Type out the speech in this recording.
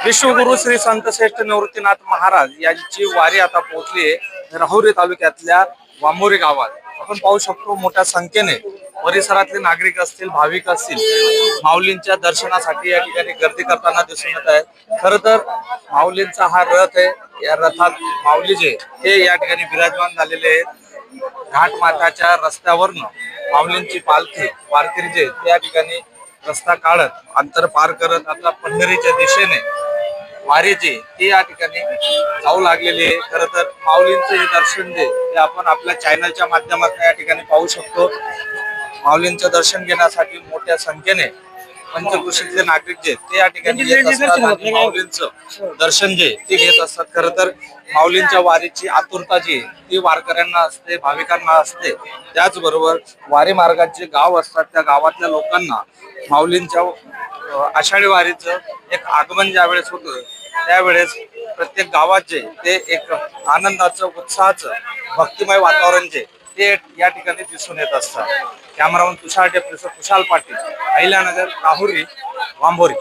विश्वगुरु श्री संत श्रेष्ठ निवृत्तीनाथ महाराज यांची वारी आता पोहोचली आहे राहुरी तालुक्यातल्या वांबोरी गावात. आपण पाहू शकतो मोठ्या संख्येने परिसरातले नागरिक असतील, भाविक असतील, माऊलींच्या दर्शनासाठी या ठिकाणी गर्दी करताना दिसून येत आहे. खर तर माऊलींचा हा रथ आहे. या रथात माऊली जे हे या ठिकाणी विराजमान झालेले आहेत. घाटमाथ्याच्या रस्त्यावरनं माऊलींची पालखी वारकरी जे या ठिकाणी रस्ता काढत अंतर पार करत आता पंढरीच्या दिशेने वारी जी ती या ठिकाणी जाऊ लागलेली आहे. खरं तर माऊलींचं हे दर्शन जे ते आपण आपल्या चॅनलच्या माध्यमातून या ठिकाणी पाहू शकतो. माऊलींचं दर्शन घेण्यासाठी मोठ्या संख्येने पंचकृषीतले नागरिक जे ते या ठिकाणी येत असतात आणि माऊलींचं दर्शन जे ते घेत असतात. खरं तर माऊलींच्या वारीची आतुरता जी ती वारकऱ्यांना असते, भाविकांना असते. त्याचबरोबर वारी मार्गात जे गाव असतात त्या गावातल्या लोकांना माऊलींच्या आषाढी वारीचं एक आगमन ज्या वेळेस होतं त्यावेळेस प्रत्येक गावात जे ते एक आनंदाचं, उत्साहाचं, भक्तिमय वातावरण जे ते या ठिकाणी दिसून येत असतात. कॅमेरामन तुषार टेपलेसह खुशाल पाटील, अहिल्यानगर, राहुरी, वांबोरी.